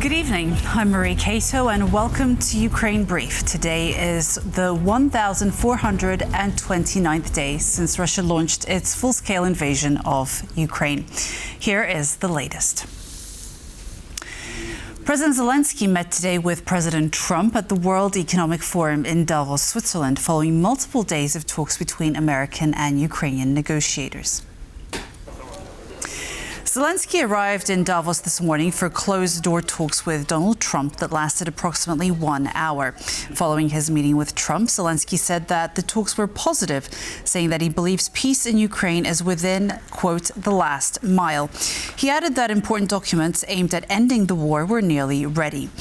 Good evening. I'm Marie Cato and welcome to Ukraine Brief. Today is the 1,429th day since Russia launched its full-scale invasion of Ukraine. Here is the latest. President Zelenskyy met today with President Trump at the World Economic Forum in Davos, Switzerland, following multiple days of talks between American and Ukrainian negotiators. Zelenskyy arrived in Davos this morning for closed-door talks with Donald Trump that lasted approximately 1 hour. Following his meeting with Trump, Zelenskyy said that the talks were positive, saying that he believes peace in Ukraine is within, quote, the last mile. He added that important documents aimed at ending the war were nearly ready.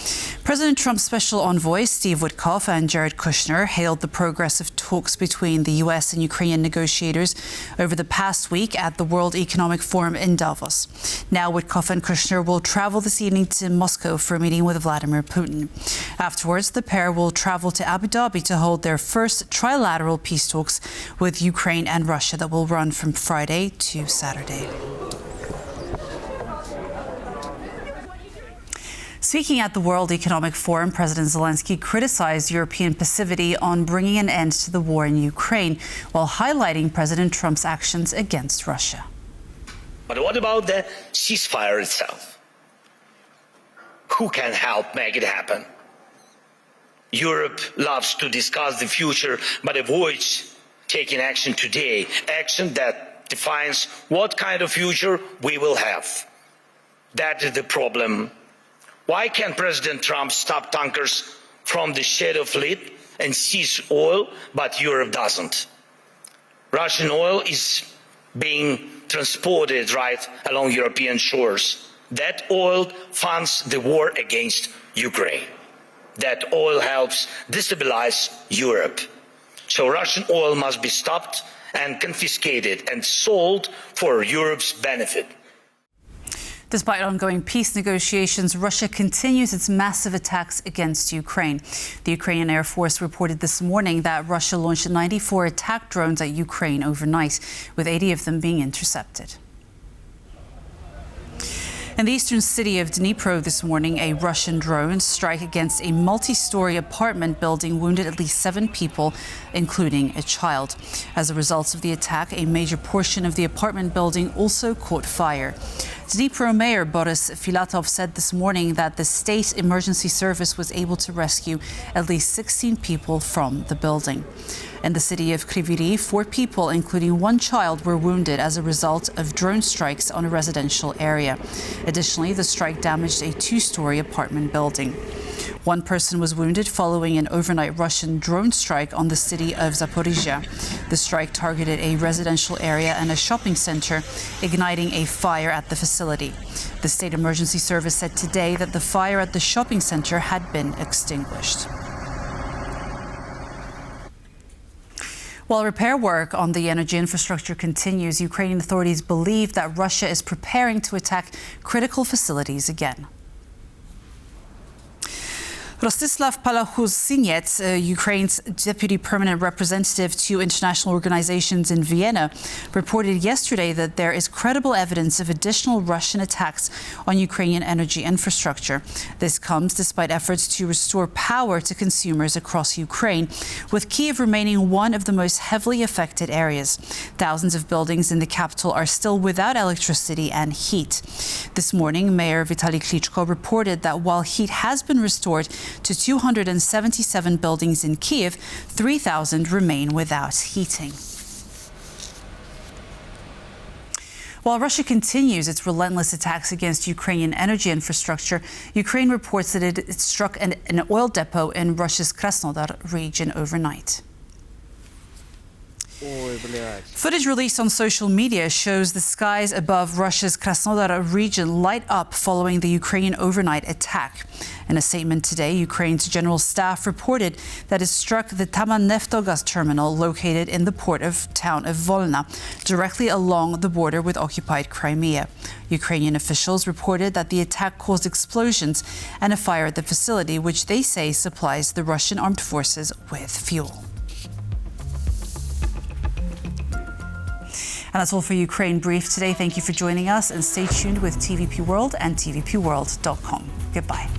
President Trump's special envoy, Steve Witkoff, and Jared Kushner hailed the progress of talks between the U.S. and Ukrainian negotiators over the past week at the World Economic Forum in Davos. Now Witkoff and Kushner will travel this evening to Moscow for a meeting with Vladimir Putin. Afterwards, the pair will travel to Abu Dhabi to hold their first trilateral peace talks with Ukraine and Russia that will run from Friday to Saturday. Speaking at the World Economic Forum, President Zelenskyy criticized European passivity on bringing an end to the war in Ukraine, while highlighting President Trump's actions against Russia. But what about the ceasefire itself? Who can help make it happen? Europe loves to discuss the future, but avoids taking action today, action that defines what kind of future we will have. That is the problem. Why can't President Trump stop tankers from the Strait of Fleet and seize oil, but Europe doesn't? Russian oil is being transported right along European shores. That oil funds the war against Ukraine. That oil helps destabilize Europe. So Russian oil must be stopped and confiscated and sold for Europe's benefit. Despite ongoing peace negotiations, Russia continues its massive attacks against Ukraine. The Ukrainian Air Force reported this morning that Russia launched 94 attack drones at Ukraine overnight, with 80 of them being intercepted. In the eastern city of Dnipro this morning, a Russian drone strike against a multi-story apartment building wounded at least 7 people, including a child. As a result of the attack, a major portion of the apartment building also caught fire. Dnipro Mayor Borys Filatov said this morning that the state emergency service was able to rescue at least 16 people from the building. In the city of Kryvyi Rih, 4 people, including 1 child, were wounded as a result of drone strikes on a residential area. Additionally, the strike damaged a 2-story apartment building. 1 person was wounded following an overnight Russian drone strike on the city of Zaporizhia. The strike targeted a residential area and a shopping center, igniting a fire at the facility. The state emergency service said today that the fire at the shopping center had been extinguished. While repair work on the energy infrastructure continues, Ukrainian authorities believe that Russia is preparing to attack critical facilities again. Rostislav Palahuzynets, Ukraine's deputy permanent representative to international organizations in Vienna, reported yesterday that there is credible evidence of additional Russian attacks on Ukrainian energy infrastructure. This comes despite efforts to restore power to consumers across Ukraine, with Kyiv remaining one of the most heavily affected areas. Thousands of buildings in the capital are still without electricity and heat. This morning, Mayor Vitaly Klitschko reported that while heat has been restored to 277 buildings in Kyiv, 3,000 remain without heating. While Russia continues its relentless attacks against Ukrainian energy infrastructure, Ukraine reports that it struck an oil depot in Russia's Krasnodar region overnight. Footage released on social media shows the skies above Russia's Krasnodar region light up following the Ukrainian overnight attack. In a statement today, Ukraine's general staff reported that it struck the Taman Neftogaz terminal located in the town of Volna, directly along the border with occupied Crimea. Ukrainian officials reported that the attack caused explosions and a fire at the facility, which they say supplies the Russian armed forces with fuel. And that's all for Ukraine Brief today. Thank you for joining us and stay tuned with TVP World and tvpworld.com. Goodbye.